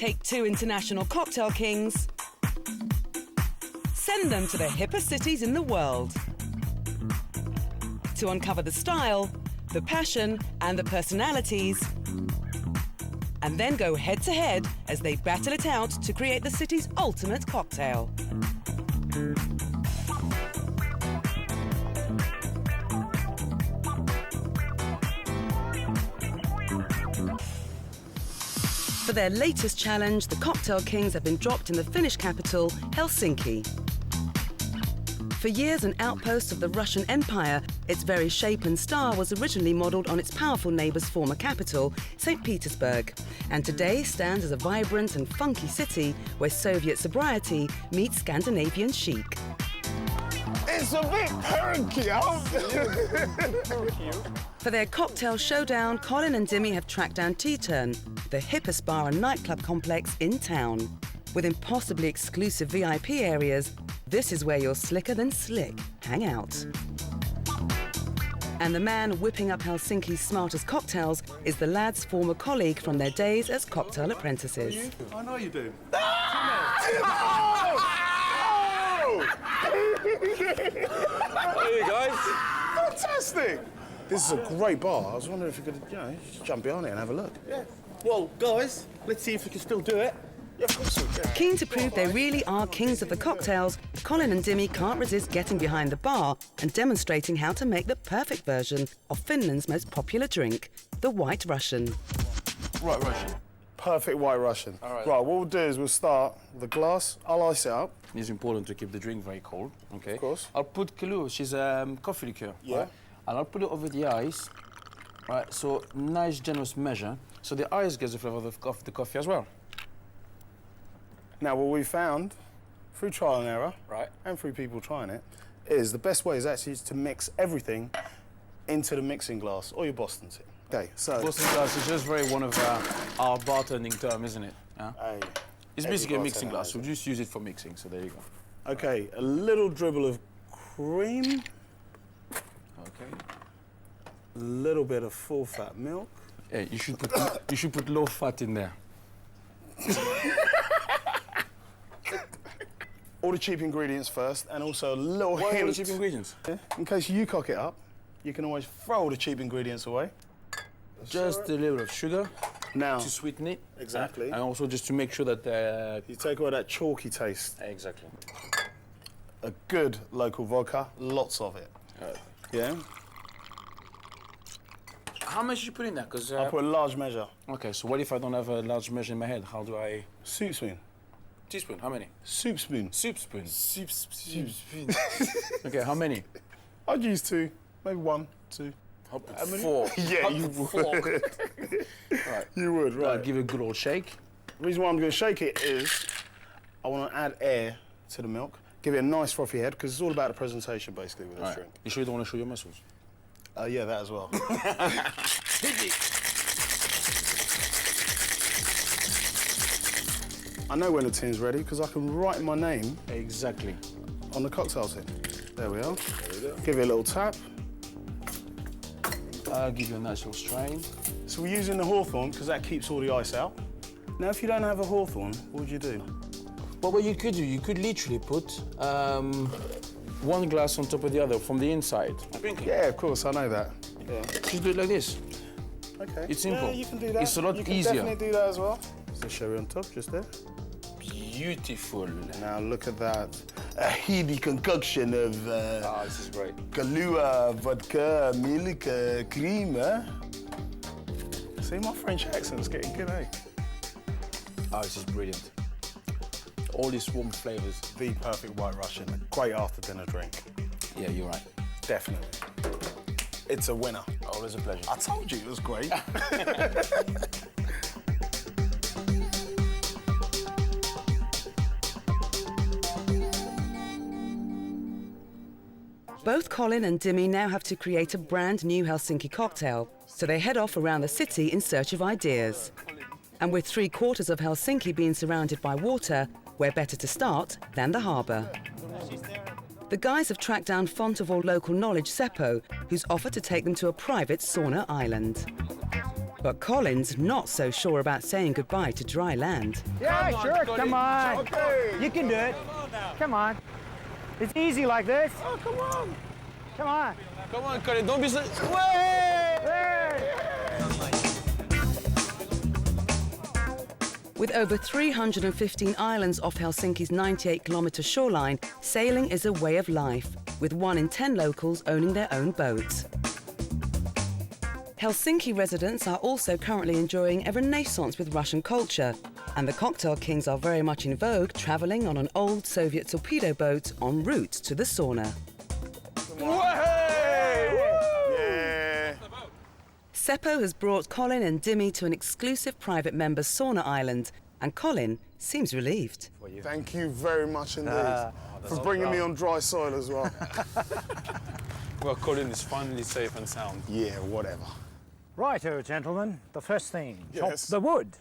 take two international cocktail kings, send them to the hippest cities in the world to uncover the style, the passion and the personalities, and then go head-to-head as they battle it out to create the city's ultimate cocktail. For their latest challenge, the Cocktail Kings have been dropped in the Finnish capital, Helsinki. For years an outpost of the Russian Empire, its very shape and star was originally modelled on its powerful neighbour's former capital, St. Petersburg, and today stands as a vibrant and funky city where Soviet sobriety meets Scandinavian chic. It's a bit perky, For their cocktail showdown, Colin and Dimmy have tracked down T-Turn, the hippest bar and nightclub complex in town. With impossibly exclusive VIP areas, this is where your slicker than slick hang out. And the man whipping up Helsinki's smartest cocktails is the lads' former colleague from their days as cocktail apprentices. I know you do. Hey guys. Fantastic. This is a great bar. I was wondering if you could, just jump behind it and have a look. Yeah. Well, guys, let's see if we can still do it. Yeah, of course we can. Keen to prove they really are kings of the cocktails, Colin and Dimmy can't resist getting behind the bar and demonstrating how to make the perfect version of Finland's most popular drink, the White Russian. Right, Russian. Perfect White Russian. All right. Right, what we'll do is we'll start with the glass. I'll ice it up. It's important to keep the drink very cold, okay? Of course. I'll put Kahlua, which is coffee liqueur. Yeah. Right? And I'll put it over the ice. Right, so nice generous measure. So the ice gets the flavour of the coffee as well. Now, what we found through trial and error, Right. and through people trying it, is the best way is actually to mix everything into the mixing glass or your Boston tip. Okay, so... Boston glass is just very one of our bartending term, isn't it? Yeah? It's basically a mixing glass. We'll just use it for mixing, so there you go. Okay, a little dribble of cream. Okay. A little bit of full-fat milk. Hey, you should put low fat in there. All the cheap ingredients first, and also a little What are hint. all the cheap ingredients? Yeah, in case you cock it up, you can always throw all the cheap ingredients away. Just a little bit of sugar Now, to sweeten it. Exactly. And also just to make sure that... you take away that chalky taste. Exactly. A good local vodka, lots of it. Yeah? How much did you put in there? Because I'll put a large measure. okay, so what if I don't have a large measure in my head? How do I... Soup spoon. Teaspoon, how many? Soup spoon. Soup spoon. Soup spoon. Okay, how many? I'd use 2, maybe 1, 2. How many? 4. Yeah, you would. Right. You would, right. Give it a good old shake. The reason why I'm going to shake it is I want to add air to the milk, give it a nice frothy head, because it's all about the presentation, basically, with this drink. You sure you don't want to show your muscles? Yeah, that as well. I know when the tin's ready, because I can write my name Exactly. on the cocktail tin. There we are. There we go. Give it a little tap. I'll give you a nice little strain. So we're using the hawthorn, because that keeps all the ice out. Now, if you don't have a hawthorn, what would you do? But what you could do, you could literally put one glass on top of the other from the inside. Drinking. Yeah, of course, I know that. Yeah. Just do it like this. Okay. It's simple. Yeah, you can do that. It's a lot you can easier. definitely do that as well. The sherry on top, just there. Beautiful. Now look at that. A heady concoction of This is great. Kahlua, vodka, milk, cream, eh? See, my French accent's getting good, eh? This is brilliant. All these warm flavours. The perfect White Russian. Great after-dinner drink. Yeah, you're right. Definitely. It's a winner. Always a pleasure. I told you it was great. Both Colin and Dimmy now have to create a brand new Helsinki cocktail, so they head off around the city in search of ideas. And with 3/4 of Helsinki being surrounded by water, where better to start than the harbour? The guys have tracked down font of all local knowledge Seppo, who's offered to take them to a private sauna island. But Colin's not so sure about saying goodbye to dry land. Yeah, sure, come on. Okay. You can do it. Come on. It's easy like this. Oh, come on. Come on. Come on, Colin, don't be so... With over 315 islands off Helsinki's 98-kilometre shoreline, sailing is a way of life, with 1 in 10 locals owning their own boats. Helsinki residents are also currently enjoying a renaissance with Russian culture, and the cocktail kings are very much in vogue, travelling on an old Soviet torpedo boat en route to the sauna. Yeah. Seppo has brought Colin and Dimmy to an exclusive private members sauna island, and Colin seems relieved. Thank you very much indeed for bringing me on dry soil as well. Well, Colin is finally safe and sound. Yeah, whatever. Righto, gentlemen. The first thing, chop Yes. the wood.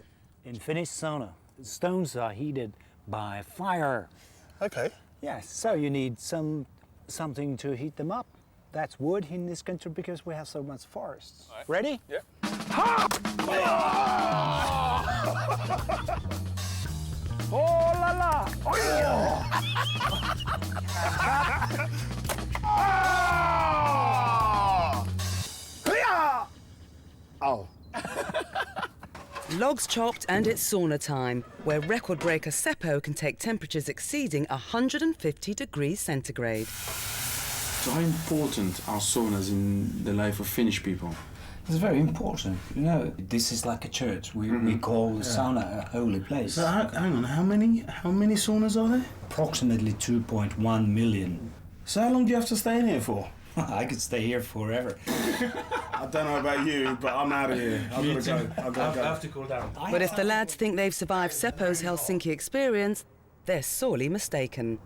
In Finnish sauna, the stones are heated by fire. Okay. Yes, so you need something to heat them up. That's wood in this country because we have so much forests. Right. Ready? Yeah. Oh la la! Oh, yeah. Oh. Logs chopped and it's sauna time, where record breaker Seppo can take temperatures exceeding 150 degrees centigrade. So how important are saunas in the life of Finnish people? It's very important. You know, this is like a church. We call the sauna a holy place. So hang on, how many saunas are there? Approximately 2.1 million. So how long do you have to stay in here for? I could stay here forever. I don't know about you, but I'm out of here. I've got to go. I've got to go. I have to cool down. But if the lads think they've survived Seppo's Helsinki experience, they're sorely mistaken.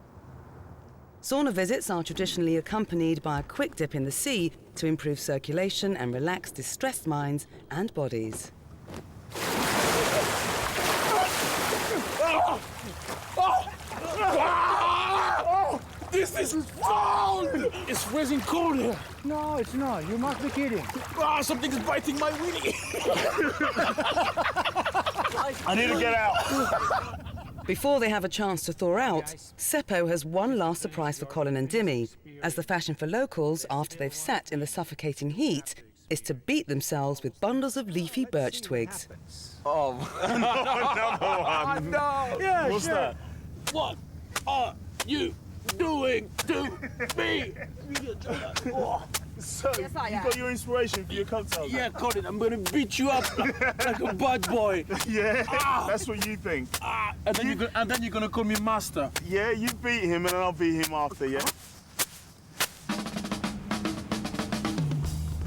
Sauna visits are traditionally accompanied by a quick dip in the sea to improve circulation and relax distressed minds and bodies. This is cold! It's freezing cold here. No, it's not. You must be kidding. Ah, something is biting my weenie. I need to get out. Before they have a chance to thaw out, Seppo has one last surprise for Colin and Dimmy, as the fashion for locals, after they've sat in the suffocating heat, is to beat themselves with bundles of leafy birch twigs. Another one. No! Yeah, What's sure. that? What are you doing to me? So, you got your inspiration for your cocktail? Yeah, Colin, I'm gonna beat you up like a bad boy. Yeah, that's what you think. And then you're gonna call me master. Yeah, you beat him and then I'll beat him after, yeah?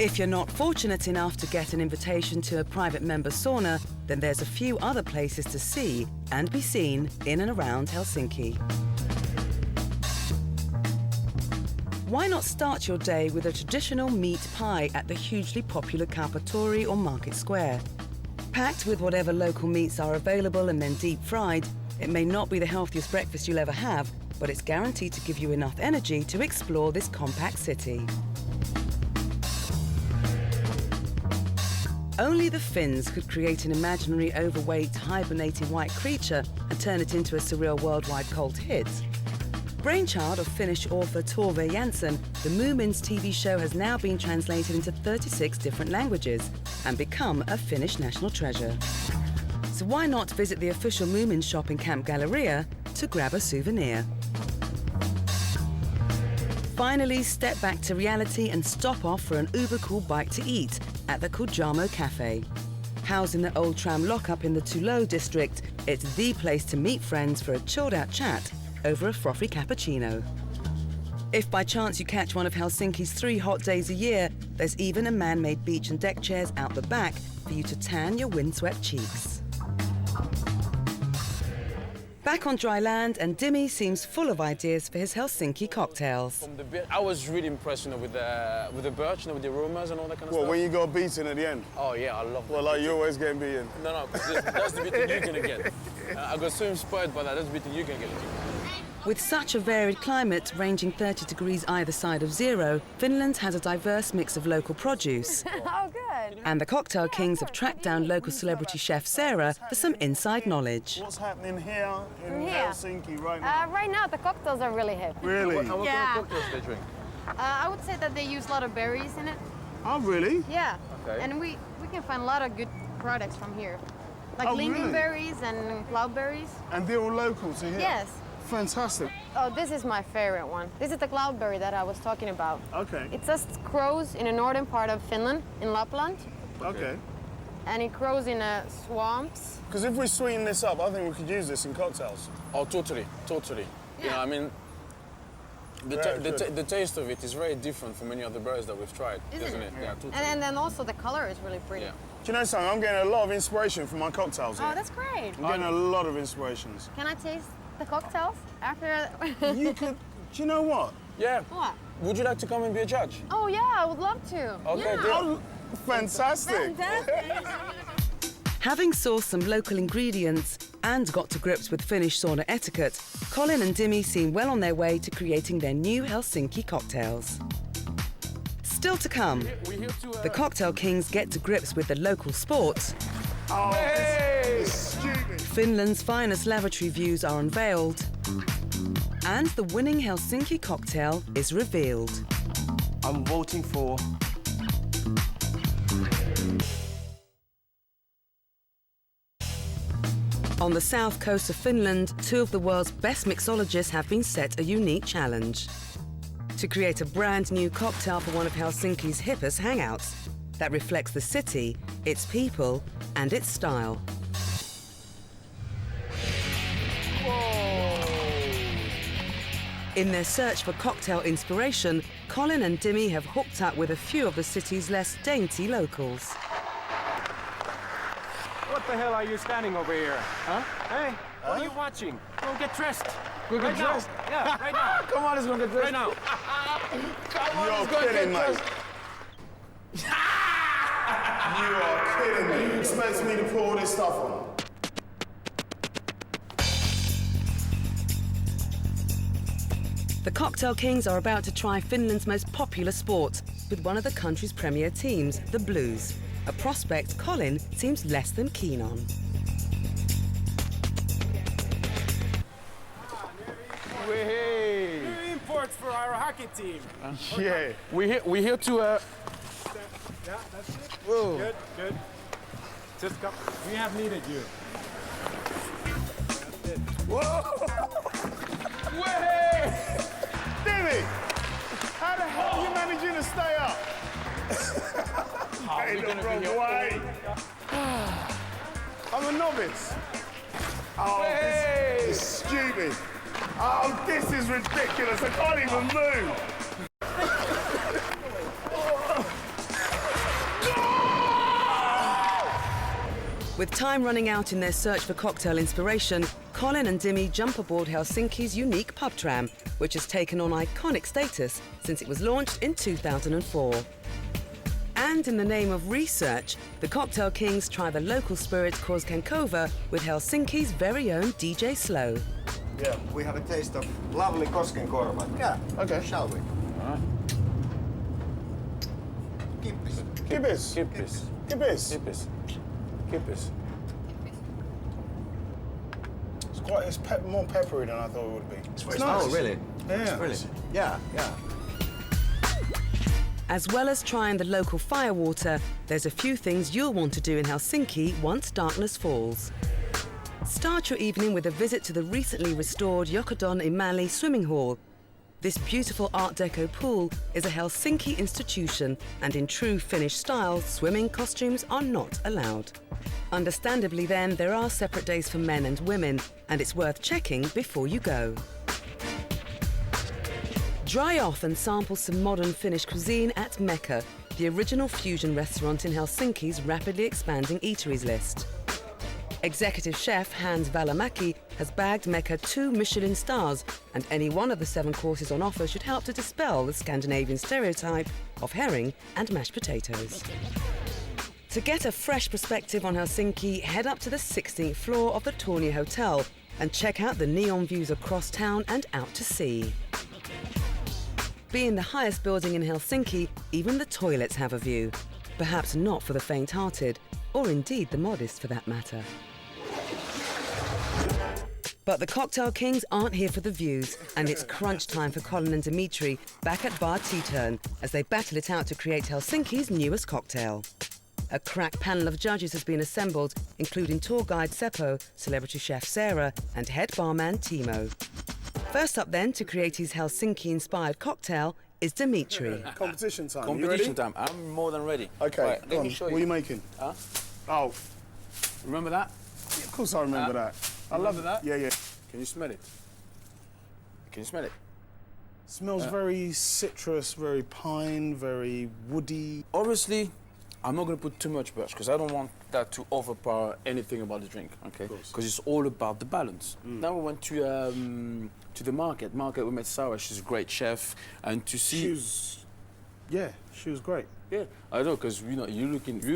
If you're not fortunate enough to get an invitation to a private member sauna, then there's a few other places to see and be seen in and around Helsinki. Why not start your day with a traditional meat pie at the hugely popular Kaupatori or Market Square? Packed with whatever local meats are available and then deep fried, it may not be the healthiest breakfast you'll ever have, but it's guaranteed to give you enough energy to explore this compact city. Only the Finns could create an imaginary overweight, hibernating white creature and turn it into a surreal worldwide cult hit. Brainchild of Finnish author Tove Jansson, the Moomins TV show has now been translated into 36 different languages and become a Finnish national treasure. So why not visit the official Moomins shop in Camp Galleria to grab a souvenir? Finally, step back to reality and stop off for an uber-cool bite to eat at the Kujamo Cafe. Housed in the old tram lockup in the Tullow district, it's the place to meet friends for a chilled-out chat over a frothy cappuccino. If by chance you catch one of Helsinki's 3 hot days a year, there's even a man-made beach and deck chairs out the back for you to tan your windswept cheeks. Back on dry land, and Dimmy seems full of ideas for his Helsinki cocktails. I was really impressed, with the birch, with the aromas and all that kind of Well, stuff. when you got beaten at the end? Oh yeah, I love that. Well, like you're always getting beaten. No, that's the bit that you're gonna get. I got so inspired by that. That's the bit that you're gonna get. With such a varied climate, ranging 30 degrees either side of zero, Finland has a diverse mix of local produce. Oh, good. And the Cocktail Kings have tracked down local celebrity chef Sarah for some inside knowledge. What's happening here in Here? Helsinki right now? Right now, the cocktails are really hip. Really? What kind Yeah. of cocktails they drink? I would say that they use a lot of berries in it. Oh, really? Yeah. Okay. And we can find a lot of good products from here. Like Oh, really? lingonberries and cloudberries. And they're all local to here? Yes. Fantastic. Oh, this is my favorite one. This is the cloudberry that I was talking about. Okay. It just grows in the northern part of Finland, in Lapland. Okay. And it grows in swamps. Because if we sweeten this up, I think we could use this in cocktails. Oh, totally. You know, I mean, the taste of it is very different from any other berries that we've tried, isn't it? Yeah, totally. And then also the color is really pretty. Yeah. Do you know something? I'm getting a lot of inspiration from my cocktails here. Oh, that's great. I'm getting a lot of inspirations. Can I taste the cocktails after? You could... Do you know what? Yeah. What? Would you like to come and be a judge? Oh yeah, I would love to. Okay, yeah. good. Oh, fantastic. Having sourced some local ingredients and got to grips with Finnish sauna etiquette, Colin and Dimmy seem well on their way to creating their new Helsinki cocktails. Still to come, the Cocktail Kings get to grips with the local sports. Oh, this is stupid. Finland's finest lavatory views are unveiled, and the winning Helsinki cocktail is revealed. I'm voting for... On the south coast of Finland, two of the world's best mixologists have been set a unique challenge: to create a brand new cocktail for one of Helsinki's hippest hangouts that reflects the city, its people, and its style. In their search for cocktail inspiration, Colin and Dimmy have hooked up with a few of the city's less dainty locals. What the hell are you standing over here? Huh? Hey, what are you watching? Go get dressed. Go get dressed. Yeah, right now. Come on, let's go get dressed. Right now. You're kidding, mate. You are kidding me. You expect me to put all this stuff on? The Cocktail Kings are about to try Finland's most popular sport with one of the country's premier teams, the Blues, a prospect Colin seems less than keen on. Hey. New imports for our hockey team. Yeah. We're here to... Yeah, that's it. Whoa. Good, good. Just come. We have needed you. Way! Dimmy! How the hell are you managing to stay up? Hey, the wrong way. I'm a novice. Oh, this is stupid. Oh, this is ridiculous. I can't even move. With time running out in their search for cocktail inspiration, Colin and Dimmy jump aboard Helsinki's unique pub tram, which has taken on iconic status since it was launched in 2004. And in the name of research, the Cocktail Kings try the local spirit Koskenkorva with Helsinki's very own DJ Slow. Yeah. We have a taste of lovely Koskenkorva. Yeah. Okay. Shall we? Kippis. Kippis. Kippis. Kippis. Kippis. Kippis. It's more peppery than I thought it would be. It's nice. Oh, really? Yeah. Brilliant. Yeah, yeah. As well as trying the local firewater, there's a few things you'll want to do in Helsinki once darkness falls. Start your evening with a visit to the recently restored Jokodon Imali swimming hall. This beautiful Art Deco pool is a Helsinki institution, and in true Finnish style, swimming costumes are not allowed. Understandably then, there are separate days for men and women, and it's worth checking before you go. Dry off and sample some modern Finnish cuisine at Mecca, the original fusion restaurant in Helsinki's rapidly expanding eateries list. Executive chef Hans Valamäki has bagged Mecca 2 Michelin stars, and any one of the 7 courses on offer should help to dispel the Scandinavian stereotype of herring and mashed potatoes. To get a fresh perspective on Helsinki, head up to the 16th floor of the Tornio Hotel, and check out the neon views across town and out to sea. Being the highest building in Helsinki, even the toilets have a view. Perhaps not for the faint-hearted, or indeed the modest for that matter. But the Cocktail Kings aren't here for the views, and it's crunch time for Colin and Dimitri back at Bar T-Turn as they battle it out to create Helsinki's newest cocktail. A crack panel of judges has been assembled, including tour guide Seppo, celebrity chef Sarah, and head barman Timo. First up then to create his Helsinki-inspired cocktail is Dimitri. Competition time. Competition time. I'm more than ready. Okay, right, let me show you. What are you making? Huh? Oh, Remember that? of course I remember that. I love that. Yeah, yeah. Can you smell it? Can you smell it? Smells very citrus, very pine, very woody. Obviously, I'm not going to put too much birch because I don't want that to overpower anything about the drink, okay? Because it's all about the balance. Now we went to the market. We met Sarah, she's a great chef, and to see... She was great. Yeah, I know, because you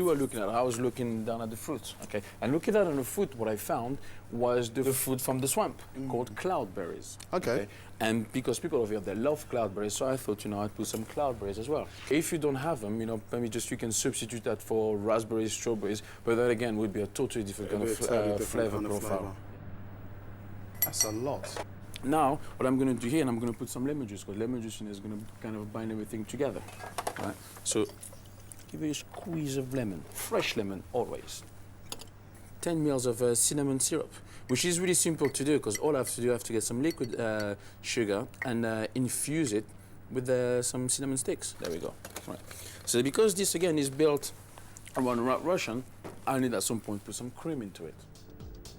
were looking at it, I was looking down at the fruit, okay? And looking down at the fruit, what I found was the fruit from the swamp called cloudberries. Okay. And because people over here, they love cloudberries, so I thought, I'd put some cloudberries as well. If you don't have them, maybe you can substitute that for raspberries, strawberries, but that again would be a totally different kind of flavor profile. That's a lot. Now, what I'm going to do here, and I'm going to put some lemon juice, because lemon juice is going to kind of bind everything together. Right? So, give it a squeeze of lemon, fresh lemon always. 10 ml of cinnamon syrup, which is really simple to do, because all I have to do, I have to get some liquid sugar and infuse it with some cinnamon sticks. There we go. Right. So, because this again is built around Russian, I need at some point to put some cream into it.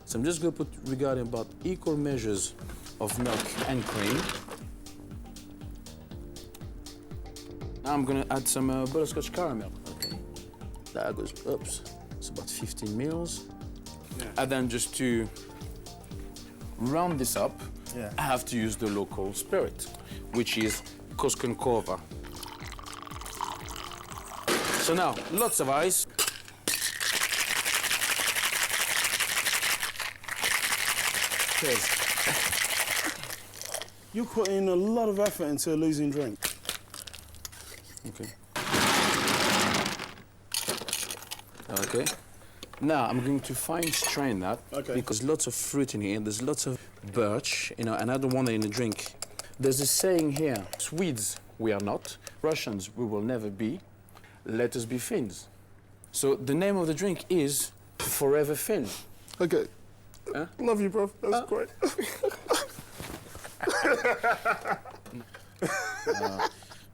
So I'm just going to put regarding about equal measures of milk and cream. Now I'm going to add some butterscotch caramel. Okay, that goes, oops, it's about 15 mils. Yeah. And then just to round this up, I have to use the local spirit, which is Koskenkorva. So now, lots of ice. Cheers. You're putting a lot of effort into a losing drink. Okay. Okay. Now I'm going to fine strain that because lots of fruit in here. There's lots of birch, and I don't want it in the drink. There's a saying here: Swedes we are not, Russians we will never be. Let us be Finns. So the name of the drink is Forever Finn. Okay. Huh? Love you, bro. That's great.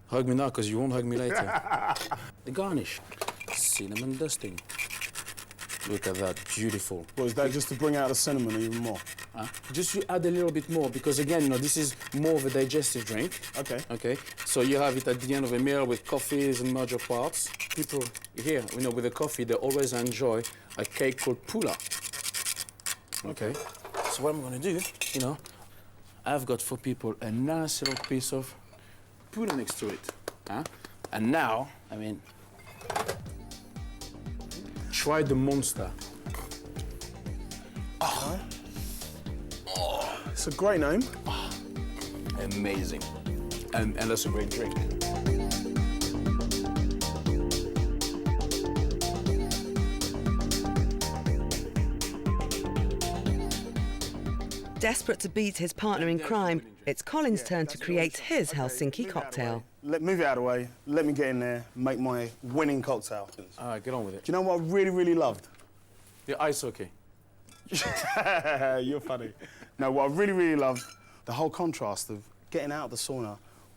Hug me now, because you won't hug me later. The garnish, cinnamon dusting. Look at that, beautiful. Well, is that just to bring out the cinnamon even more? Just you add a little bit more, because again, this is more of a digestive drink. Okay. Okay. So you have it at the end of a meal with coffees and major parts. People here, with the coffee, they always enjoy a cake called pula. Okay. So what I'm gonna do, I've got for people a nice little piece of pula next to it. And now, try the monster. It's a great name. Amazing. And that's a great drink. Desperate to beat his partner in crime, it's Colin's turn to create his Helsinki cocktail. Move it out of the way. Let me get in there, make my winning cocktail. All right, get on with it. Do you know what I really, really loved? The ice hockey. You're funny. No, what I really, really loved, the whole contrast of getting out of the sauna,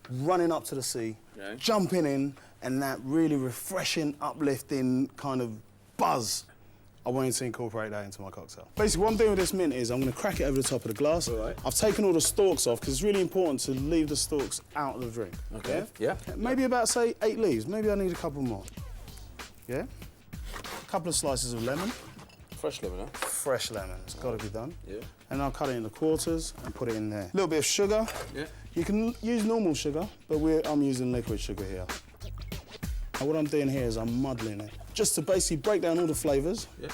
running up to the sea, jumping in, and that really refreshing, uplifting kind of buzz. I wanted to incorporate that into my cocktail. Basically, what I'm doing with this mint is I'm going to crack it over the top of the glass. All right. I've taken all the stalks off because it's really important to leave the stalks out of the drink. Okay. Yeah. Maybe about, say, 8 leaves. Maybe I need a couple more. Yeah? A couple of slices of lemon. Fresh lemon, huh? Fresh lemon. It's got to be done. Yeah. And I'll cut it into quarters and put it in there. A little bit of sugar. Yeah. You can use normal sugar, but I'm using liquid sugar here. And what I'm doing here is I'm muddling it, just to basically break down all the flavours. Yeah.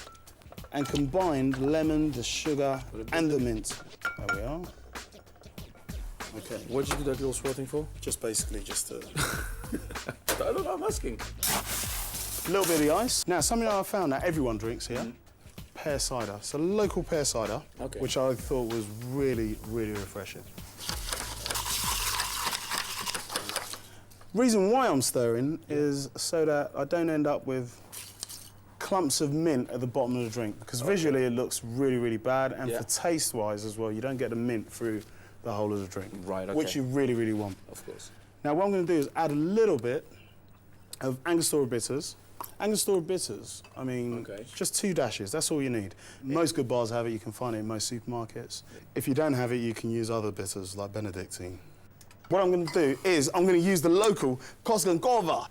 and combined lemon, the sugar, and the mint. There we are. Okay. What did you do that little swirling for? Just basically just to... I don't know, I'm asking. A little bit of the ice. Now, something I found that everyone drinks here, pear cider. It's a local pear cider, which I thought was really, really refreshing. Reason why I'm stirring is so that I don't end up with clumps of mint at the bottom of the drink, because visually it looks really, really bad, and for taste-wise as well, you don't get the mint through the whole of the drink, which you really, really want. Of course. Now, what I'm going to do is add a little bit of Angostura bitters. Angostura bitters, I mean, just 2 dashes, that's all you need. Most good bars have it, you can find it in most supermarkets. If you don't have it, you can use other bitters like Benedictine. What I'm going to do is I'm going to use the local Koskenkorva.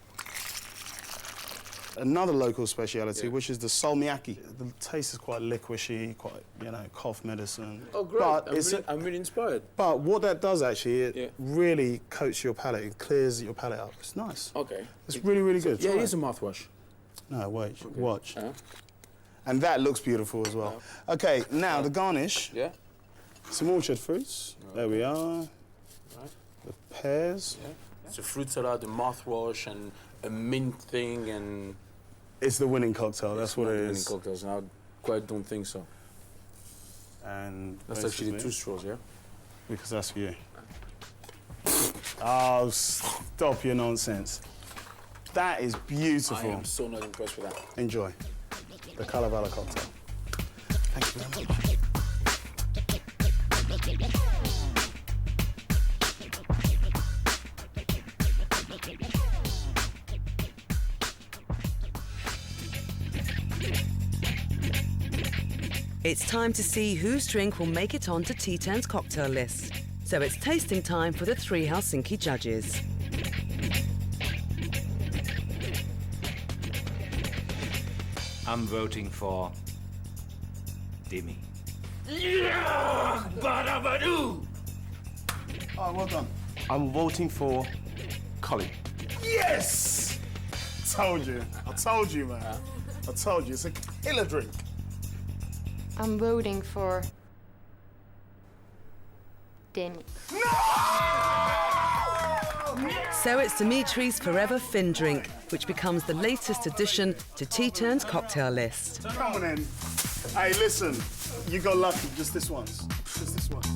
Another local speciality, which is the salmiakki. The taste is quite liquishy, quite, you know, cough medicine. Oh, great. But I'm really inspired. But what that does, actually, it really coats your palate. It clears your palate up. It's nice. Okay. It's really, really good. Yeah, it is a mouthwash. No, wait, watch. And that looks beautiful as well. Okay, now the garnish. Yeah. Some orchard fruits. There we are. The pears. Yeah. It's a fruit salad, a mouthwash, and a mint thing, and... It's the winning cocktail, that's what it is. Winning cocktails, and I quite don't think so. And that's actually 2 straws, yeah? Because that's for you. Oh, stop your nonsense. That is beautiful. I am so not impressed with that. Enjoy the Kalevala cocktail. Thank you very much. It's time to see whose drink will make it onto T10's cocktail list. So it's tasting time for the 3 Helsinki judges. I'm voting for Dimi. Yeah! Badabadoo! Oh, well done. I'm voting for Colin. Yes! Told you. I told you, man. I told you. It's a killer drink. I'm voting for Denny. So it's Dimitri's Forever Fin drink, which becomes the latest addition to T10's cocktail list. Come on in. Hey, listen. You got lucky just this once. Just this once.